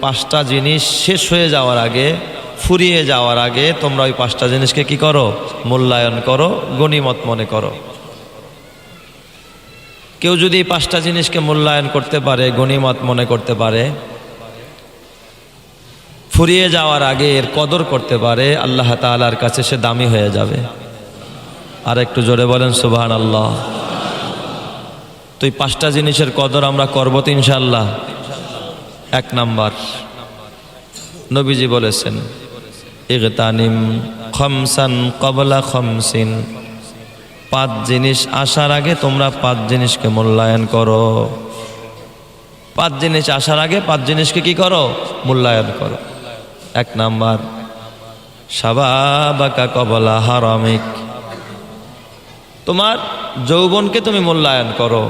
5টা জিনিস শেষ হয়ে যাওয়ার আগে, ফুরিয়ে যাওয়ার আগে তোমরা ওই 5টা জিনিসকে কি করো? মূল্যায়ন করো, গনিমত মনে করো। কেউ যদি 5টা জিনিসকে মূল্যায়ন করতে পারে, গনিমত মনে করতে পারে, ফুরিয়ে যাওয়ার আগে এর কদর করতে পারে, আল্লাহ তাআলার কাছে সে দামি হয়ে যাবে। আর একটু জোরে বলেন সুবহানাল্লাহ। তো এই 5টা জিনিসের কদর আমরা করব তো ইনশাআল্লাহ। 1 নাম্বার, নবীজি বলেছেন ইগতানিম খামসান ক্বাবলা খামসিন, 5 জিনিস আসার আগে তোমরা 5 জিনিসকে মূল্যায়ন করো। 5 জিনিস আসার আগে 5 জিনিসকে কি করো? মূল্যায়ন করো। 1 নাম্বার, শাবাবাকা ক্বাবলা হারামিক, তোমার যৌবনকে তুমি মূল্যায়ন করো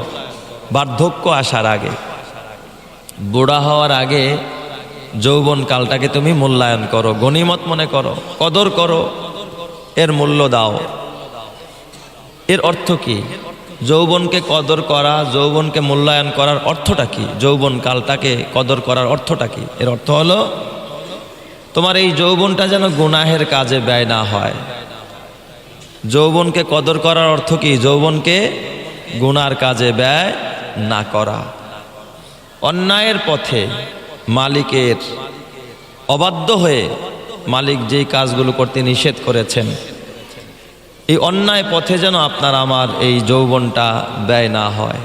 বার্ধক্য আসার আগে, বুড়া হওয়ার আগে যৌবন কালটাকে তুমি মূল্যায়ন করো, গনিমত মনে করো, কদর করো, এর মূল্য দাও। এর অর্থ কি? যৌবনকে কদর করা, যৌবনকে মূল্যায়ন করার অর্থটা কি? যৌবন কালটাকে কদর করার অর্থটা কি? এর অর্থ হলো তোমার এই যৌবনটা যেন গুনাহের কাজে ব্যয় না হয়। যৌবনকে কদর করার অর্থ কি? যৌবনকে গুনার কাজে ব্যয় না করা। অন্যায়ের পথে মালিকের অবাধ্য হয়ে মালিক যেই কাজগুলো করতে নিষেধ করেছেন, এই অন্যায় পথে যেন আপনার আমার এই যৌবনটা ব্যয় না হয়।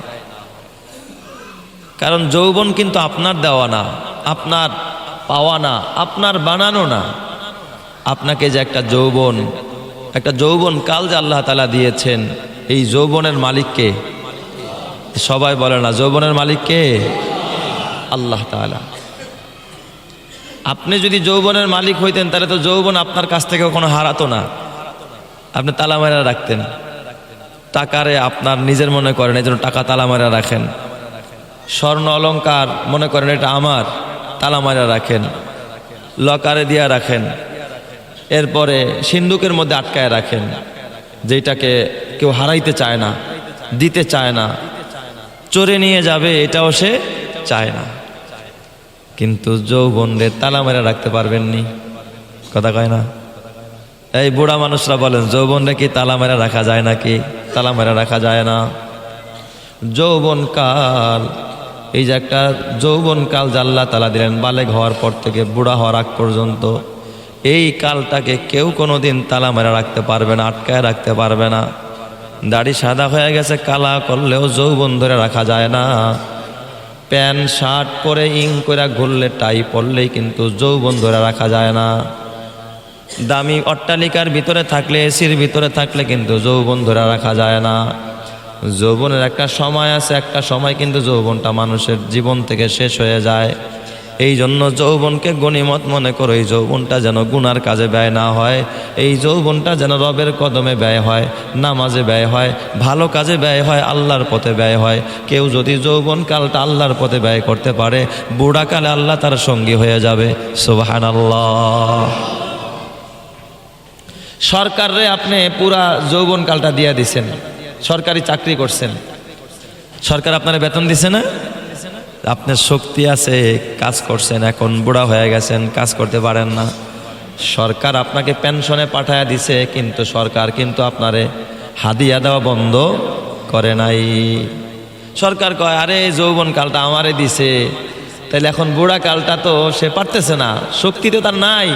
কারণ যৌবন কিন্তু আপনার দেওয়া না, আপনার পাওয়া না, আপনার বানানো না। আপনাকে যে একটা যৌবন কাল যে আল্লাহ তাআলা দিয়েছেন, এই যৌবনের মালিককে সবাই বলে না, যৌবনের মালিককে আল্লাহ তাআলা। আপনি যদি যৌবনের মালিক হইতেন তাহলে তো যৌবন আপনার কাছ থেকে কখনো হারাতো না, আপনি তালা মেরা রাখতেন। টাকারে আপনার নিজের মনে করেন, এই জন্য টাকা তালা মেরা রাখেন। স্বর্ণ অলংকার মনে করেন এটা আমার, তালা মেরা রাখেন, লকারে দিয়া রাখেন। এরপরে সিন্দুকের মধ্যে আটকায় রাখেন, যেটাকে কেউ হারাইতে চায় না, দিতে চায় না, চোরে নিয়ে যাবে এটাও সে চায় না। কিন্তু যৌবনরে তালা মেরা রাখতে পারবেননি, কথা কয় না? এই বুড়া মানুষরা বলেন যৌবনরে কি তালা মেরা রাখা যায় নাকি? তালা মেরা রাখা যায় না। যৌবনকাল, এই যে একটা যৌবনকাল যে আল্লাহ তাআলা দিলেন বালেগ হওয়ার পর থেকে বুড়া হওয়ার আগ পর্যন্ত, এই কালটাকে কেউ কোনোদিন তালা মেরা রাখতে পারবে না, আটকায় রাখতে পারবে না। দাড়ি সাদা হয়ে গেছে, কালা করলেও যৌবন ধরে রাখা যায় না। প্যান্ট শার্ট পরে ইং করে ঘুরলে, টাই পরলেই কিন্তু যৌবন ধরে রাখা যায় না। দামি অট্টালিকার ভিতরে থাকলে, এসির ভিতরে থাকলে কিন্তু যৌবন ধরে রাখা যায় না। যৌবনের একটা সময় আছে, একটা সময় কিন্তু যৌবনটা মানুষের জীবন থেকে শেষ হয়ে যায়। এই জন্য যৌবনকে গনিমত মনে করো। এই যৌবনটা যেন গুনার কাজে ব্যয় না হয়, এই যৌবনটা যেন রবের কদমে ব্যয় হয়, নামাজে ব্যয় হয়, ভালো কাজে ব্যয় হয়, আল্লাহর পথে ব্যয় হয়। কেউ যদি যৌবনকালটা আল্লাহর পথে ব্যয় করতে পারে, বুড়াকালে আল্লাহ তার সঙ্গী হয়ে যাবে। সুবহানাল্লাহ। সরকারে আপনি পুরা যৌবনকালটা দিয়ে দিছেন, সরকারি চাকরি করছেন, সরকার আপনার বেতন দিছে না? আপনার শক্তি আছে, কাজ করছেন, এখন বুড়া হয়ে গেছেন, কাজ করতে পারেন না। সরকার আপনাকে পেনশনে পাঠায়া দিছে, কিন্তু সরকার কিন্তু আপনারে হাদিয়া দেওয়া বন্ধ করে নাই। সরকার কয় আরে যৌবন কালটা আমারে দিছে, তাইলে এখন বুড়া কালটা তো সে পারতেছে না, শক্তি তো তার নাই,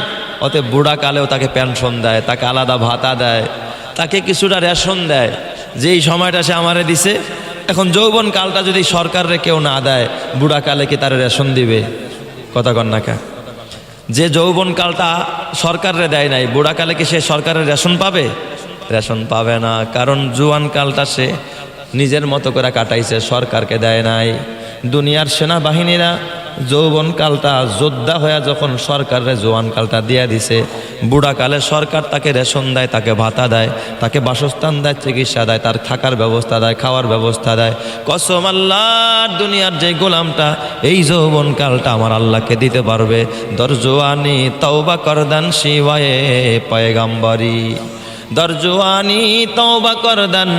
অতএব বুড়া কালেও তাকে পেনশন দেয়, তাকে আলাদা ভাতা দেয়, তাকে কিছুটা রেশন দেয়। যেই সময়টা সে আমারে দিছে, এখন যৌবন কালটা যদি সরকারে কেউ না দেয়, বুড়া কালে কি তার রেশন দিবে? কথা কন না কা? যে যৌবন কালটা সরকারে দেয় নাই, বুড়া কালে কি সে সরকারের রেশন পাবে? রেশন পাবে না, কারণ জুয়ান কালটা সে নিজের মতো করে কাটাইছে, সরকারকে দেয় নাই। দুনিয়ার সেনাবাহিনীরা যৌবন কালটা যোদ্ধা হয়ে যখন সরকারের জোয়ান কালটা দিয়ে দিছে, বুড়া কালে সরকার তাকে রেশন দেয়, তাকে ভাতা দেয়, তাকে বাসস্থান দেয়, চিকিৎসা দেয়, তার থাকার ব্যবস্থা দেয়, খাওয়ার ব্যবস্থা দেয়। কসম আল্লাহর, দুনিয়ার যে গোলামটা এই যৌবন কালটা আমার আল্লাহকে দিতে পারবে, দর জোয়ানি তওবা করদান শিওয়ায়ে পয়গাম্বরি, দরজওয়ানি তওবা করদান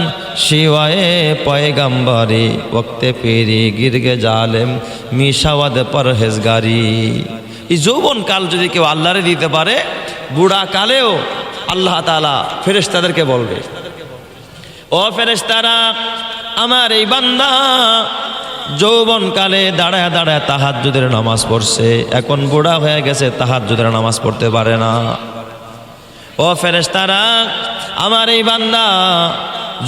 শিওয়ায়ে পয়গম্বরি ওক্তে পেরি গিরগে জালেম মিশাওয়াদ পরহেজগারি। এই যৌবন কাল যদি কেউ আল্লাহরে দিতে পারে, বুড়া কালেও আল্লাহ তাআলা ফেরেশতাদেরকে বলবে, ও ফেরেশতারা, আমার এই বান্দা যৌবন কালে দাঁড়ায় দাঁড়ায় তাহাজ্জুদের নামাজ পড়ছে, এখন বুড়া হয়ে গেছে, তাহাজ্জুদের নামাজ পড়তে পারে না। ও ফেরেশতারা, আমার এই বান্দা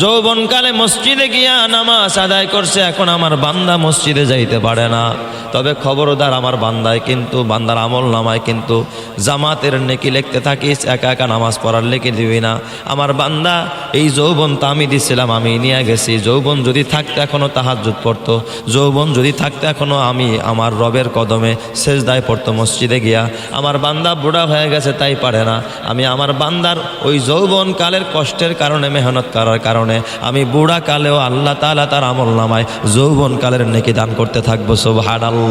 যৌবনকালে মসজিদে গিয়া নামাজ আদায় করছে, এখন আমার বান্দা মসজিদে যাইতে পারে না। তবে খবরদার, আমার বান্দায় কিন্তু, বান্দার আমল নামায় কিন্তু জামাতের নেকি লিখতে থাকিস, একা একা নামাজ পড়ার লিখে দিবি না। আমার বান্দা এই যৌবন তো আমি দিছিলাম, আমি নিয়ে গেছি। যৌবন যদি থাকতে এখনো তাহাজ্জুদ পড়তো, যৌবন যদি থাকতে এখনো আমি আমার রবের কদমে সেজদায় পড়তো মসজিদে গিয়া। আমার বান্দা বুড়া হয়ে গেছে, তাই পারে না। আমি আমার বান্দার ওই যৌবন কালের কষ্টের কারণে, মেহনত করার কারণে আমি বুড়া কালেও আল্লাহ তাআলা তার আমল নামায় যৌবন কালের নেকি দান করতে থাকবো। সুবহানাল্লাহ।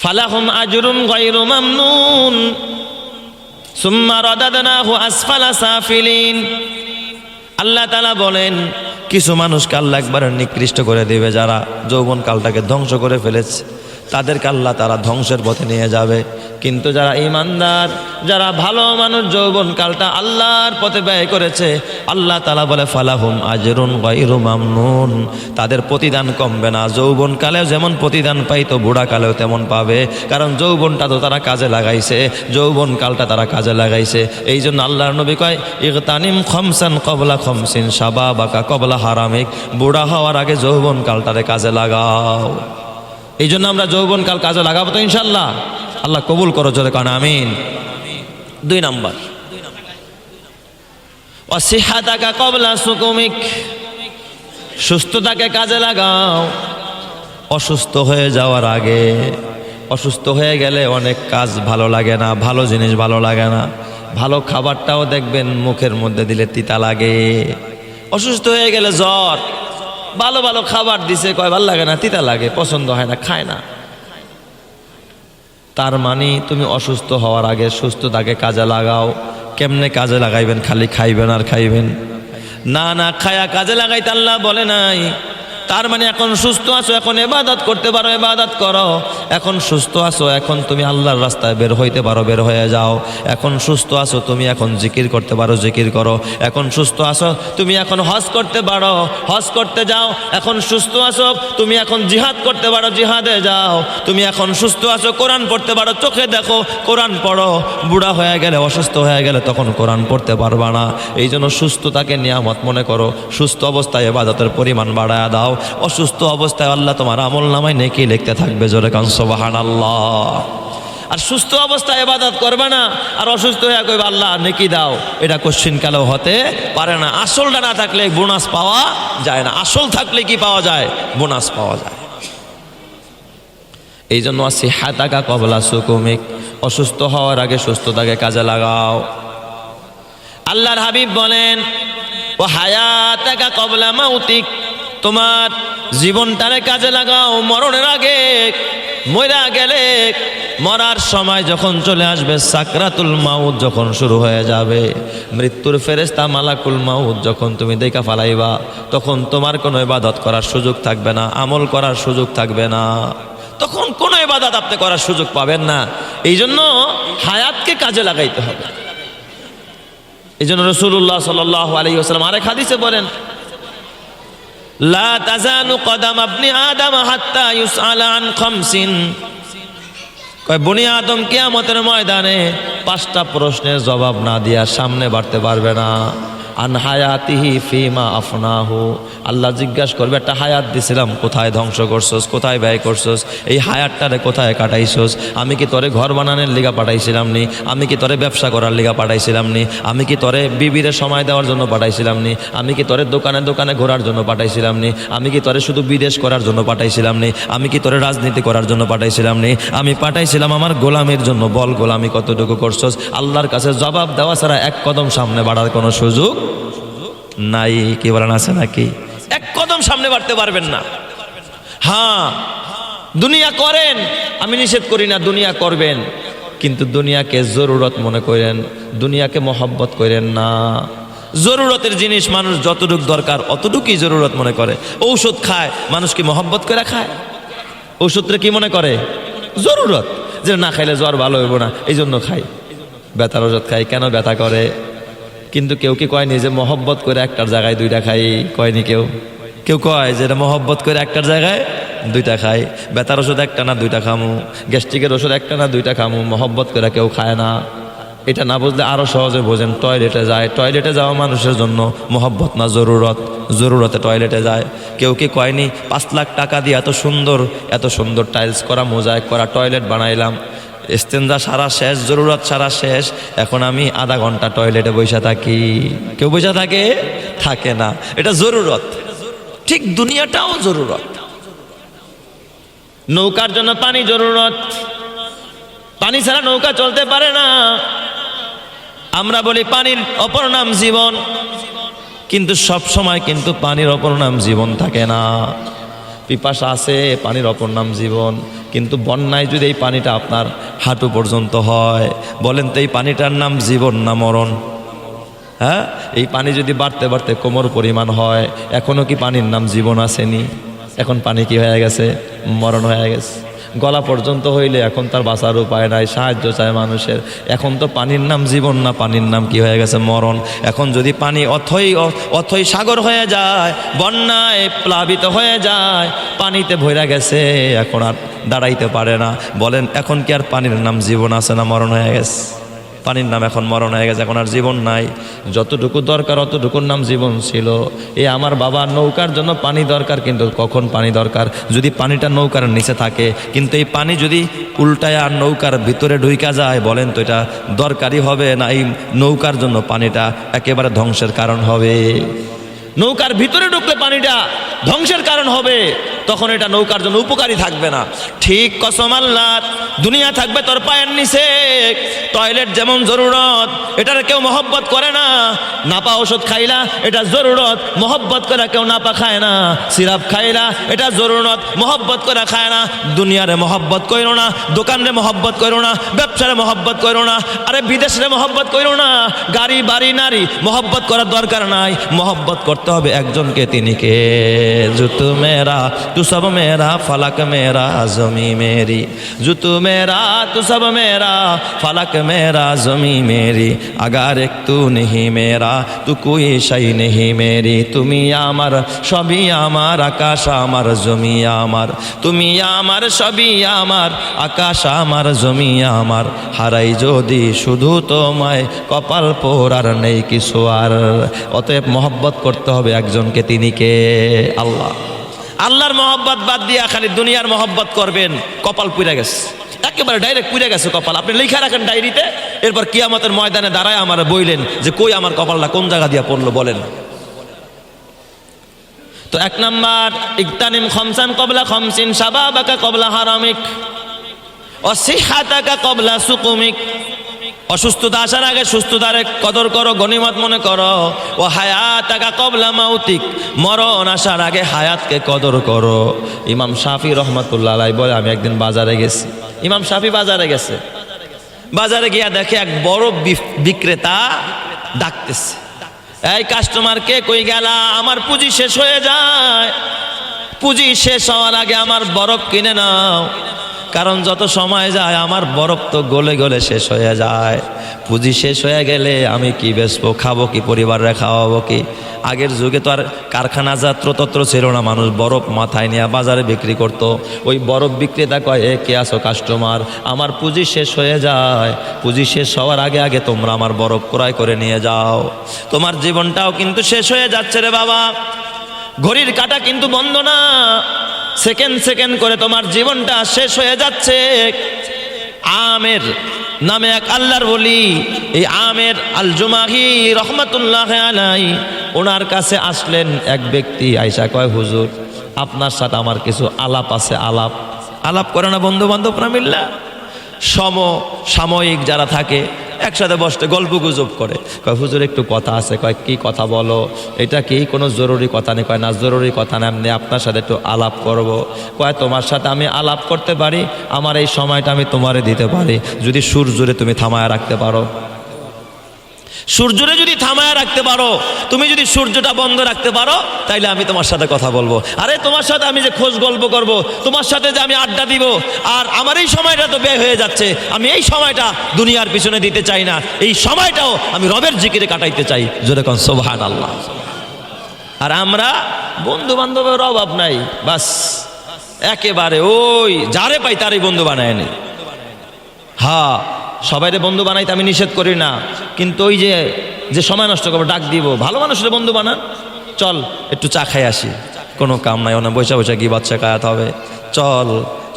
ফালাহুম আজরুম গায়রু মামনুন সুম্মা রাদাদনাহু আসফালা সাফিলিন। আল্লাহ তাআলা বলেন, কিছু মানুষকে আল্লাহ একবার নিকৃষ্ট করে দেবে, যারা যৌবন কালটাকে ধ্বংস করে ফেলেছে, তাদেরকে আল্লাহ তাআলা ধ্বংসের পথে নিয়ে যাবে। কিন্তু যারা ঈমানদার, যারা ভালো মানুষ, যৌবন কালটা আল্লাহর পথে ব্যয় করেছে, আল্লাহ তাআলা বলে ফালাহুম আজরুন গায়রু মামনুন, তাদের প্রতিদান কমবে না। যৌবন কালেও যেমন প্রতিদান পাইতো, বুড়া কালেও তেমন পাবে, কারণ যৌবনটা তো তারা কাজে লাগাইছে, যৌবন কালটা তারা কাজে লাগাইছে। এই জন্য আল্লাহর নবী কয়, ইগতানিম খামসান ক্বাবলা খামসিন শাবাবাকা ক্বাবলা হারামিক, বুড়া হওয়ার আগে যৌবন কালটারে কাজে লাগাও। এই জন্য আমরা যৌবন কাল কাজে লাগাবো তো ইনশাআল্লাহ। আল্লাহ কবুল করো, জোরে কান আমিন। 2 নাম্বার, ওয়াসিহাতাকা ক্বাবলা সুকুমিক, সুস্থতাকে কাজে লাগাও অসুস্থ হয়ে যাওয়ার আগে। অসুস্থ হয়ে গেলে অনেক কাজ ভালো লাগে না, ভালো জিনিস ভালো লাগে না, ভালো খাবারটাও দেখবেন মুখের মধ্যে দিলে তিতা লাগে। অসুস্থ হয়ে গেলে জ্বর, ভালো ভালো খাবার দিছে, কয় ভাল লাগে না, তিতা লাগে, পছন্দ হয় না, খায় না। তার মানে তুমি অসুস্থ হওয়ার আগে সুস্থতাকে কাজে লাগাও। কেমনে কাজে লাগাইবেন? খালি খাইবেন আর খাইবেন না? না, খায়া কাজে লাগাইতে আল্লাহ বলে নাই। তার মানে এখন সুস্থ আছো, এখন ইবাদত করতে পারো, ইবাদত করো। এখন সুস্থ আছো, এখন তুমি আল্লাহর রাস্তায় বের হইতে পারো, বের হয়ে যাও। এখন সুস্থ আছো, তুমি এখন জিকির করতে পারো, জিকির করো। এখন সুস্থ আছো, তুমি এখন হজ করতে পারো, হজ করতে যাও। এখন সুস্থ আছো, তুমি এখন জিহাদ করতে পারো, জিহাদে যাও। তুমি এখন সুস্থ আছো, কোরআন পড়তে পারো, চোখে দেখো, কোরআন পড়ো। বুড়া হয়ে গেলে, অসুস্থ হয়ে গেলে তখন কোরআন পড়তে পারবা না। এই জন্য সুস্থতাকে নিয়ামত মনে করো, সুস্থ অবস্থায় ইবাদতের পরিমাণ বাড়ায় দাও। অসুস্থ অবস্থায় আল্লাহ তোমার আমল নামায় নেকি লিখতে থাকবে, জোরে কান সুবহানাল্লাহ। আর সুস্থ অবস্থায় ইবাদত করবে না, আর অসুস্থ হয়ে কইবা আল্লাহ নেকি দাও, এটা কোশ্চিন কালেও হতে পারে না। আসলটা না থাকলে বোনাস পাওয়া যায় না, আসল থাকলে কি পাওয়া যায়? বোনাস পাওয়া যায়। এই জন্য সিহাতাকা ক্বাবলা সুকুমিক, অসুস্থ হওয়ার আগে সুস্থতাকে কাজে লাগাও। আল্লাহর হাবিব বলেন, ও হায়াতাকা ক্বাবলা মাউতিক, তোমার জীবনটারে কাজে লাগাও মরণের আগে। মরা গেলে, মরার সময় যখন চলে আসবে, সাকরাতুল মাউত যখন শুরু হয়ে যাবে, মৃত্যুর ফেরেশতা মালাকুল মাউত যখন তুমি দেখা ফালাইবা, তখন তোমার কোনো ইবাদত করার সুযোগ থাকবে না, আমল করার সুযোগ থাকবে না। তখন কোনো ইবাদত আপনি করার সুযোগ পাবেন না। এই জন্য হায়াতকে কাজে লাগাইতে হবে। এই জন্য রাসূলুল্লাহ সাল্লাল্লাহু আলাইহি ওয়াসাল্লাম আরেক হাদিসে বলেন, লা তাজালু কদাম ইবনি আদম হাত্তা ইউসআলা আন খামসিন, কয় বনি আদম কিয়ামতের ময়দানে 5টা প্রশ্নের জবাব না দিয়া সামনে বাড়তে পারবে না। আন হায়াতিহি ফিমা আফনাহু, আল্লাহ জিজ্ঞাসা করবে, একটা হায়াত দিছিলাম, কোথায় ধ্বংস করছস, কোথায় ব্যয় করছস, এই হায়াতটারে কোথায় কাটাইছস? আমি কি তোরে ঘর বানানোর লিগা পাঠাইছিলাম নি? আমি কি তোরে ব্যবসা করার লিগা পাঠাইছিলাম নি? আমি কি তোরে বিবিরে সময় দেওয়ার জন্য পাঠাইছিলাম নি? আমি কি তোরে দোকানে দোকানে ঘোরার জন্য পাঠাইছিলাম নি? আমি কি তোরে শুধু বিদেশ করার জন্য পাঠাইছিলাম নি? আমি কি তোরে রাজনীতি করার জন্য পাঠাইছিলাম নি? আমি পাঠাইছিলাম আমার গোলামের জন্য। বল, গোলামি কতটুকু করছস? আল্লাহর কাছে জবাব দেওয়া ছাড়া এক কদম সামনে বাড়ার কোনো সুযোগ নাই। কি বলেন, আছে নাকি? এক কদম সামনে বাড়তে পারবেন না। হ্যাঁ, দুনিয়া করেন, আমি নিষেধ করি না, দুনিয়া করবেন, কিন্তু দুনিয়াকে জরুরত মনে করেন, দুনিয়াকে মহব্বত করেন না। জরুরতের জিনিস মানুষ যতটুক দরকার অতটুকুই জরুরত মনে করে। ঔষধ খায়, মানুষ কি মহব্বত করে খায়? ঔষধটা কি মনে করে? জরুরত, যে না খাইলে জ্বর ভালো হইব না, এই জন্য খাই। ব্যথার ওষুধ খাই, কেন ব্যথা করে? কিন্তু কেউ কি কয়নি যে মহব্বত করে একটার জায়গায় দুইটা খাই? কয়নি কেউ? কেউ কয় যে এটা মহব্বত করে একটার জায়গায় দুইটা খাই। ব্যথার ওষুধ একটা না দুইটা খামু, গ্যাস্ট্রিকের ওষুধ একটা না দুইটা খামু, মহব্বত করে কেউ খায় না। এটা না বুঝলে আরো সহজে বোঝেন, টয়লেটে যায়, টয়লেটে যাওয়া মানুষের জন্য মহব্বত না জরুরত? জরুরতে টয়লেটে যায়। কেউ কি কয়নি 5 লাখ টাকা দিয়ে এত সুন্দর টাইলস করা, মোজাইক করা টয়লেট বানাইলাম, ইস্তেঞ্জা সারা শেষ, জরুরত সারা শেষ, এখন আমি আধা ঘন্টা টয়লেটে বসে থাকি? কেউ বসে থাকে না। এটা জরুরত। ঠিক দুনিয়াটাও জরুরত। নৌকার জন্য পানি জরুরত, পানি ছাড়া নৌকা চলতে পারে না। আমরা বলি পানির অপর নাম জীবন, কিন্তু সব সময় কিন্তু পানির অপর নাম জীবন থাকে না। পিপাসা আছে, পানির অপর নাম জীবন, কিন্তু বন্যায় যদি এই পানিটা আপনার হাঁটু পর্যন্ত হয়, বলেন তো এই পানিটার নাম জীবন না মরণ? হ্যাঁ, এই পানি যদি বাড়তে বাড়তে কোমর পরিমাণ হয়, এখনো কি পানির নাম জীবন আসেনি? এখন পানি কি হয়ে গেছে? মরণ হয়ে গেছে। গলা পর্যন্ত হইলে এখন তার বাঁচার উপায় নাই, সাহায্য চায় মানুষের। এখন তো পানির নাম জীবন না, পানির নাম কি হয়ে গেছে? মরণ। এখন যদি পানি অথই সাগর হয়ে যায়, বন্যায় প্লাবিত হয়ে যায়, পানিতে ভরে গেছে, এখন আর দাঁড়াইতে পারে না, বলেন এখন কি আর পানির নাম জীবন আছে না মরণ হয়ে গেছে? পানির নাম এখন মরণ হয়ে গেছে, এখন আর জীবন নাই। যতটুকু দরকার অতটুকুর নাম জীবন ছিল। এই আমার বাবার নৌকার জন্য পানি দরকার, কিন্তু কখন পানি দরকার? যদি পানিটা নৌকার নিচে থাকে, কিন্তু এই পানি যদি উল্টায় আর নৌকার ভিতরে ঢুইকা যায়, বলেন তো এটা দরকারি হবে না এই নৌকার জন্য পানিটা একেবারে ধ্বংসের কারণ হবে? নৌকার ভিতরে ঢুকলে পানিটা ধ্বংসের কারণ হবে, তখন এটা নৌকার জন্য উপকারী থাকবে না। ঠিক কসম আল্লাহর, দুনিয়া থাকবে তোর পায়ের নিচে। টয়লেট যেমন জরুরত, এটার কেউ মহব্বত করে না। নাপা ওষুধ খাইলা, এটা জরুরত, মহব্বত করে কেউ নাপা খায় না। সিরাপ খাইলা, এটা জরুরত, মহব্বত করে খায় না। দুনিয়ারে মহব্বত করো না, দোকানে মহব্বত করো না, ব্যবসারে মহব্বত করো না, আরে বিদেশে মহব্বত করো না। গাড়ি বাড়ি নারী মহব্বত করার দরকার নাই, মহব্বত করতে হবে একজনকে, তিনি কে? জুতু মেরা তু সব মেরা, ফলক মেরা জমি মেরি। জুতু মেরা তু সব মেরা, ফলক মেরা জমি মেরি। আগার এক তু নেহি মেরা, তু কোই শাই নেহি মেরি। তুমি আমার, সবই আমার, আকাশ আমার, জমি আমার। তুমি আমার, সবই আমার, আকাশ আমার, জমি আমার। হারাই যদি শুধু তোমায়, কপাল পোড়ার নেই কিছু আর। অতএব মহব্বত করতে হবে একজনকে, তিনি কে? আল্লাহ। আল্লাহর মহব্বত বাদ দিয়া খালি দুনিয়ার মহব্বত করবেন, কপাল পুড়ে গেছে, একেবারে ডাইরেক্ট পুড়ে গেছে কপাল। আপনি লিখা রাখেন ডায়েরিতে, এরপর কিয়ামতের ময়দানে দাঁড়ায় আমার বইলেন যে কই আমার কপালটা কোন জায়গা দিয়া পড়লো, বলেন। তো 1 নাম্বার, ইগতানিম খামসান ক্বাবলা খামসিন, শাবাবাকা ক্বাবলা হারামিক, ওয়া সিহহাতাকা ক্বাবলা সুকুমিক। অসুস্থতা আসার আগে সুস্থতার কদর করো, গনিমত মনে করো। ও হায়াতাকা ক্বাবলা মাউতিক, মরণ আসার আগে হায়াতকে কদর করো। ইমাম শাফি রহমাতুল্লাহ আলাইহি বলে, আমি একদিন বাজারে গেছি। ইমাম শাফি বাজারে গেছে, বাজারে গিয়া দেখে এক বড় বিক্রেতা ডাকতেছে, এই কাস্টমার কে কই গেলা, আমার পুঁজি শেষ হয়ে যায়, পুঁজি শেষ হওয়ার আগে আমার বরফ কিনে নাও। কারণ যত সময় যায় আমার বরফ তো গলে গলে শেষ হয়ে যায়। পুঁজি শেষ হয়ে গেলে আমি কি বেচবো, খাবো কি, পরিবারে খাওয়াবো কি? আগের যুগে তো আর কারখানা যাত্রতত্র ছিল না, মানুষ বরফ মাথায় নিয়ে বাজারে বিক্রি করত। ওই বরফ বিক্রেতা কয়, এ কে আসো কাস্টমার, আমার পুঁজি শেষ হয়ে যায়, পুঁজি শেষ হওয়ার আগে আগে তোমরা আমার বরফ ক্রয় করে নিয়ে যাও। তোমার জীবনটাও কিন্তু শেষ হয়ে যাচ্ছে রে বাবা, ঘড়ির কাঁটা কিন্তু বন্ধ না, সেকেন্ড সেকেন্ড করে তোমার জীবনটা শেষ হয়ে যাচ্ছে। আমের নামে এক আল্লাহর ওলি, এই আমের আল জুমাহি রহমাতুল্লাহ আলাইহি, ওনার কাছে আসলেন এক ব্যক্তি, আইসা কয়, হুজুর আপনার সাথে আমার কিছু আলাপ আছে। আলাপ করে না বন্ধু বান্ধবরা মিল্লা, সাময়িক যারা থাকে একসাথে বসতে গল্প গুজব করে, কয় হুজুর একটু কথা আছে, কয় কি কথা বলো, এটা কি কোনো জরুরি কথা নেই, কয় না জরুরি কথা না, এমনি আপনার সাথে একটু আলাপ করব। কয় তোমার সাথে আমি আলাপ করতে পারি, আমার এই সময়টা আমি তোমারে দিতে পারি যদি সূর্যরে তুমি থামায় রাখতে পারো। সূর্যরে যদি থামায় রাখতে পারো, তুমি যদি সূর্যটা বন্ধ রাখতে পারো, তাইলে আমি তোমার সাথে কথা বলবো। আরে তোমার সাথে আমি যে খোঁজ গল্প করব, তোমার সাথে যে আমি আড্ডা দিব, আর আমার এই সময়টা তো ব্যয় হয়ে যাচ্ছে, আমি এই সময়টা দুনিয়ার পিছনে দিতে চাই না, এই সময়টাও আমি রবের জিকিরে কাটাইতে চাই। জোরে কোন সুবহানাল্লাহ। আর আমরা বন্ধু বান্ধবের অভাব নাই, বাস একেবারে ওই যারে পাই তারই বন্ধু বানায় নি। হ্যাঁ, সবাইরে বন্ধু বানাইতে আমি নিষেধ করি না, কিন্তু ওই যে সময় নষ্ট করবো, ডাক দিব, ভালো মানুষের বন্ধু বানান, চল একটু চা খাই আসি, কোনো কাম নাই, ওনা বৈশা বৈশা কি বাচ্চা খায়াত হবে, চল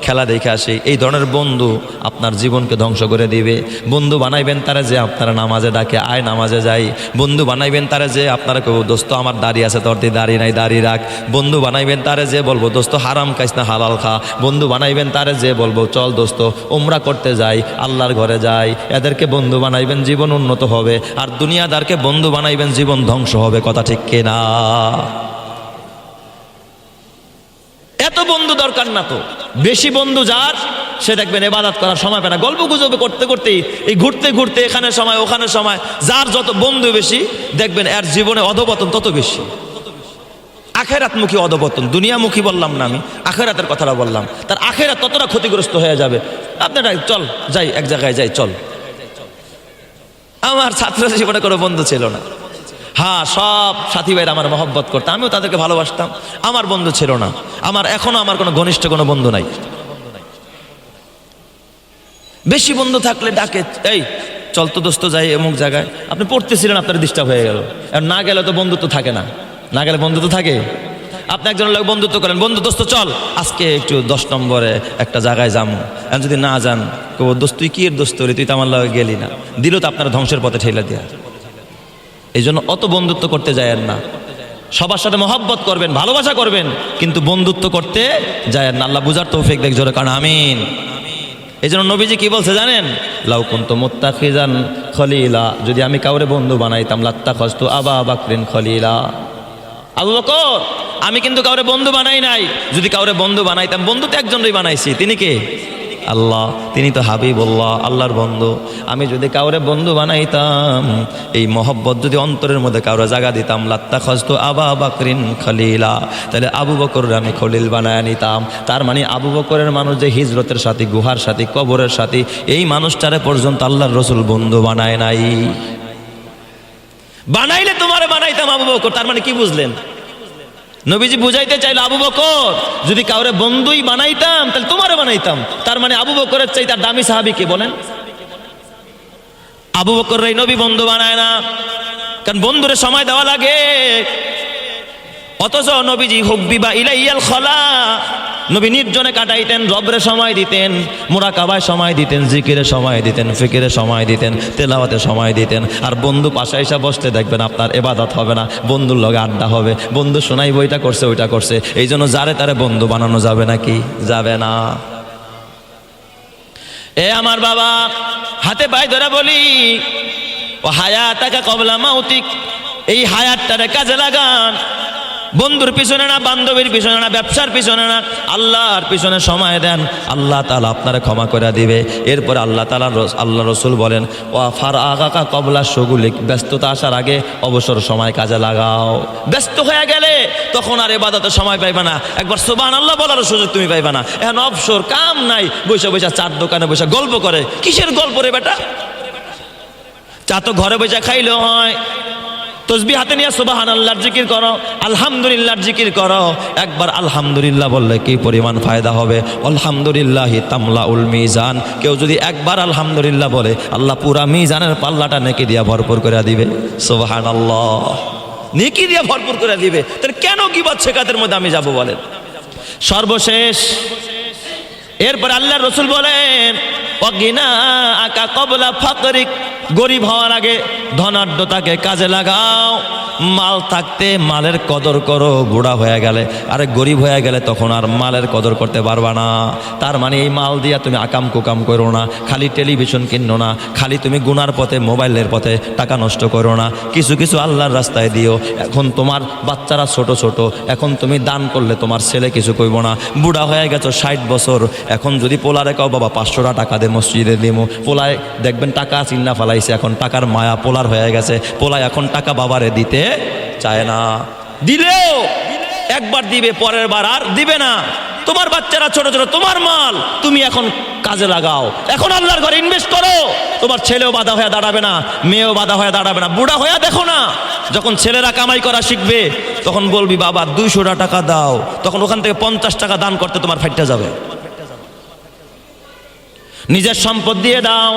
খেলা দেখে আসি। এই ধরনের বন্ধু আপনার জীবনকে ধ্বংস করে দিবে। বন্ধু বানাইবেন তারা যে আপনারা নামাজে ডাকে, আয় নামাজে যাই। বন্ধু বানাইবেন তারা যে আপনারা কেউ দোস্ত আমার দাড়ি আছে, তোর দাড়ি নাই, দাড়ি রাখ। বন্ধু বানাইবেন তারা যে বলবো দোস্ত হারাম খাইস না, হালাল খা। বন্ধু বানাইবেন তারা যে বলবো চল দোস্ত উমরা করতে যাই, আল্লাহর ঘরে যাই। এদেরকে বন্ধু বানাইবেন, জীবন উন্নত হবে। আর দুনিয়াদারকে বন্ধু বানাইবেন, জীবন ধ্বংস হবে। কথা ঠিক কিনা? এত বন্ধু দরকার না তো। বেশি বন্ধু যার, সে দেখবেন ইবাদত করার সময় পায় না, গল্প গুজবে করতে করতেই, এই ঘুরতে ঘুরতে এখানে সময় ওখানে সময়। যার যত বন্ধু বেশি, দেখবেন এর জীবনে অধপতন তত বেশি। আখেরাতমুখী অধপতন, দুনিয়ামুখী বললাম না আমি, আখেরাতের কথাটা বললাম। তার আখেরাত ততটা ক্ষতিগ্রস্ত হয়ে যাবে। আপনারা চল যাই, এক জায়গায় যাই, চল। আমার ছাত্র জীবনে কোনো বন্ধু ছিল না। হ্যাঁ, সব সাথী ভাইরা আমার মহব্বত করতো, আমিও তাদেরকে ভালোবাসতাম। আমার বন্ধু ছিল না, আমার এখনো আমার কোনো ঘনিষ্ঠ কোনো বন্ধু নাই। বেশি বন্ধু থাকলে ডাকে, এই চল তো দোস্ত যাই অমুক জায়গায়। আপনি পড়তেছিলেন, আপনার ডিস্টার্ব হয়ে গেল, আর না গেলে তো বন্ধুত্ব থাকে না। না গেলে বন্ধুত্ব থাকে। আপনি একজনের লোক বন্ধুত্ব করেন, বন্ধু দোস্ত চল আজকে একটু 10 নম্বরে একটা জায়গায় যাবো। আর যদি না যান, দোস্ত তুই কি এর দোস্ত হলি, তুই তো আমার লগে গেলি না, দিল তো আপনার ধ্বংসের পথে ঠেলে দেয়া। এই জন্য অত বন্ধুত্ব করতে যায়েন না। সবার সাথে মহব্বত করবেন, ভালোবাসা করবেন, কিন্তু বন্ধুত্ব করতে যায়েন না। আল্লাহ বুঝার তৌফিক দেখ, জোরে কারণ আমিন। এই জন্য নবীজি কি বলছে জানেন? লাউ কুনতু মুত্তাখিজান খলিলা, যদি আমি কাউরে বন্ধু বানাইতাম, লাত্তাখাযতু আবা বকরিন খলিলা। আবু বকর, আমি কিন্তু কাউরে বন্ধু বানাই নাই। যদি কাউরে বন্ধু বানাইতাম, বন্ধু তো একজনই বানাইছি, তিনি কে? আল্লাহ, তিনি তো হাবিবুল্লাহ, আল্লাহর বন্ধু। আমি যদি কাউরে বন্ধু বানাইতাম, এই মহব্বত যদি অন্তরের মধ্যে কাউরে জায়গা দিতাম, লাত্তাখাযতু আবা বকরিন খলিলা, তাহলে আবু বকরের আমি খলিল বানায় নিতাম। তার মানে আবু বকরের মানুষ যে হিজরতের সাথী, গুহার সাথী, কবরের সাথী, এই মানুষটারে পর্যন্ত আল্লাহর রাসূল বন্ধু বানায় নাই। বানাইলে তোমারে বানাইতাম আবু বকর, তার মানে কি বুঝলেন? নবীজি বুঝাইতে চাইল, আবু বকর যদি কাউরে বন্ধুই বানাইতাম, তাহলে তোমারে বানাইতাম। তার মানে আবু বকরের চাই তার দামি সাহাবী কে বলেন? আবু বকর এই নবী বন্ধু বানায় না, কারণ বন্ধুরে সময় দেওয়া লাগে। অথচ নবীজি হুব্বিবা ইলাইয়াল খলা, নবী নির্জনে কাটাইতেন, রবরে সময় দিতেন, মুরাকাবায় সময় দিতেন, জিকিরে সময় দিতেন, ফিকিরে সময় দিতেন, তেলাওয়াতে সময় দিতেন। আর বন্ধু পাশে এসে বসতে দেখবেন আপনার ইবাদত হবে না, বন্ধুর লগে আড্ডা হবে, বন্ধু শোনাইব ওইটা করছে ওইটা করছে। এই জন্য যারে তারে বন্ধু বানানো যাবে নাকি? যাবে না। এ আমার বাবা, হাতে পায়ে ধরে বলি, ও হায়াতাকা কবলা মাউতিক, এই হায়াতটারে কাজে লাগান। বন্ধুর পিছনে না, বান্ধবীর পিছনে না, ব্যবসার পিছনে না, আল্লাহর পিছনে সময় দেন, আল্লাহ তাআলা আপনারা ক্ষমা করে দিবে। এরপর আল্লাহ তাআলা আল্লাহ রাসূল বলেন, ওয়া ফারআগাকা কবলা শুগুলিক, ব্যস্ততা আসার আগে অবসর সময় কাজে লাগাও। ব্যস্ত হয়ে গেলে তখন আর ইবাদতের সময় পাইবা না, একবার সুবহানাল্লাহ বলার সুযোগ তুমি পাইবা না। এখন অবসর কাম নাই, বসে বসে চার দোকানে বসে গল্প করে। কিসের গল্প রে বেটা? চা তো ঘরে বসে খাইলেও হয়। তসবিহ হাতে নিয়ে সুবহানাল্লাহর জিকির করো, আলহামদুলিল্লাহর জিকির করো। একবার আলহামদুলিল্লাহ বললে কি পরিমাণ ফায়দা হবে। আলহামদুলিল্লাহি তামলাউল মিজান, কেউ যদি একবার আলহামদুলিল্লাহ বলে, আল্লাহ পুরা মিজানের পাল্লাটা নেকি দিয়া ভরপুর করে দিবে। সুবহানাল্লাহ, নেকি দিয়া ভরপুর করে দিবে। তাহলে কেন গীবত শেখাতের মধ্যে আমি যাব বলেন? সর্বশেষ এরপর আল্লাহর রাসূল বলেন, ওয়াগিনা আকা কবলা ফাকরিক, গরিব হওয়ার আগে ধনাঢ্যতাকে কাজে লাগাও। মাল থাকতে মালের কদর করো, বুড়া হয়ে গেলে আরে গরিব হয়ে গেলে তখন আর মালের কদর করতে পারবা না। তার মানে এই মাল দিয়া তুমি আকাম কুকাম করো না, খালি টেলিভিশন কিনো না, খালি তুমি গুনার পথে মোবাইলের পথে টাকা নষ্ট করো না, কিছু কিছু আল্লাহর রাস্তায় দিও। এখন তোমার বাচ্চারা ছোট ছোট, এখন তুমি দান করলে তোমার ছেলে কিছু কইব না। বুড়া হয়ে গেছো 60 বছর, এখন যদি পোলারে কাও বাবা 500 টাকা দে মসজিদে দিমু, পোলায় দেখবেন টাকা চিন্না ফেলাইছে, এখন টাকার মায়া পোলার হয়ে গেছে, পোলায় এখন টাকা বাবারে দিতে চায় না। দিলেও একবার দিবে, পরের বার আর দিবে না। তোমার বাচ্চারা ছোট ছোট, তোমার মাল তুমি এখন কাজে লাগাও, এখন আল্লাহর ঘরে ইনভেস্ট করো। তোমার ছেলেও বাধা হয়ে দাঁড়াবে না, মেয়েও বাধা হয়ে দাঁড়াবে না। বুড়া হয়ে দেখো না, যখন ছেলেরা কামাই করা শিখবে তখন বলবি বাবা 200 টাকা দাও, তখন ওখান থেকে 50 টাকা দান করতে তোমার ফাইটটা যাবে। নিজের সম্পদ দিয়ে দাও।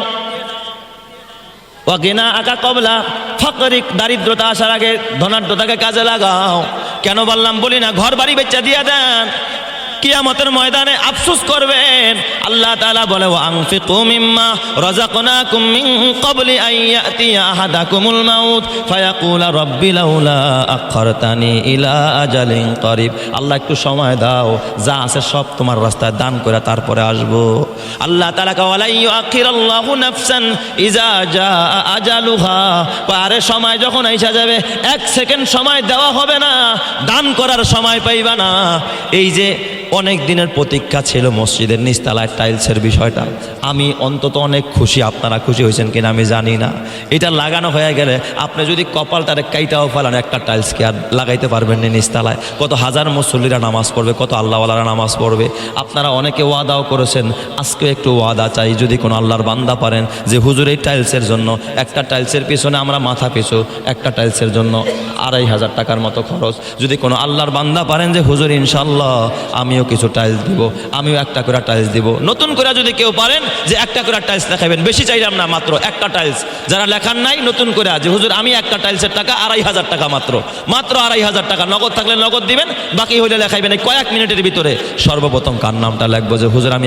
ওয়াগিনা আকা কবলা ফকরিক, দারিদ্রতা আসার আগে ধনাঢ্যতাকে কাজে লাগাও। কেন বললাম বলি না, ঘর বাড়ি বেচা দিয়ে দেন, কিয়ামতের ময়দানে আফসোস করবেন। আল্লাহ তাআলা বলে ওয়ানফিকু মিম্মা রাযাকনাকুম মিন ক্বাবলি আন ইয়াতিয়া আহাদাকুমুল মাউত ফায়াকুলা রাব্বি লাউলা আখখারতানি ইলা আজালিন করিব। আল্লাহ একটু সময় দাও, যা আছে সব তোমার রাস্তায় দান করে তারপরে আসবো। আল্লাহ তাআলা ওয়ালা ইউআখিরাল্লাহু নাফসান ইজা জাআ আজালুহা, পারে সময় যখন আইসা যাবে 1 সেকেন্ড সময় দেওয়া হবে না, দান করার সময় পাইবা না। এই যে অনেক দিনের প্রতীক্ষা ছিল মসজিদের নিচতলায় টাইলসের বিষয়টা, আমি অন্তত অনেক খুশি। আপনারা খুশি হয়েছেন কিনা আমি জানি না। এটা লাগানো হয়ে গেলে আপনি যদি কপালটারে কাইটাও ফেলান, একটা টাইলসকে আর লাগাইতে পারবেন না নিচতলায়। কত হাজার মুসল্লিরা নামাজ পড়বে, কত আল্লাহওয়ালারা নামাজ পড়বে। আপনারা অনেকে ওয়াদাও করেছেন, আজকে একটু ওয়াদা চাই, যদি কোনো আল্লাহর বান্দা পারেন যে হুজুর এই টাইলসের জন্য, একটা টাইলসের পিছনে আমরা মাথা পিছু একটা টাইলসের জন্য 2500 টাকার মতো খরচ, যদি কোনো আল্লাহর বান্দা পারেন যে হুজুর ইনশাল্লাহ আমিও কিছু টাইলস দিব, আমিও একটা করে টাইলস দিব। নতুন করে যদি কেউ পারেন যে একটা করে টাইলস দেখাবেন, বেশি চাইলাম না, মাত্র একটা টাইলস। যারা লেখার নাই নতুন করে যে হুজুর আমি একটা টাইলসের টাকা 2500 টাকা, মাত্র 2500 টাকা। নগদ থাকলে নগদ দিবেন, বাকি হইলে লেখাইবেন এই কয়েক মিনিটের ভিতরে। সর্বপ্রথম কার নামটা লিখবো যে হুজুর আমি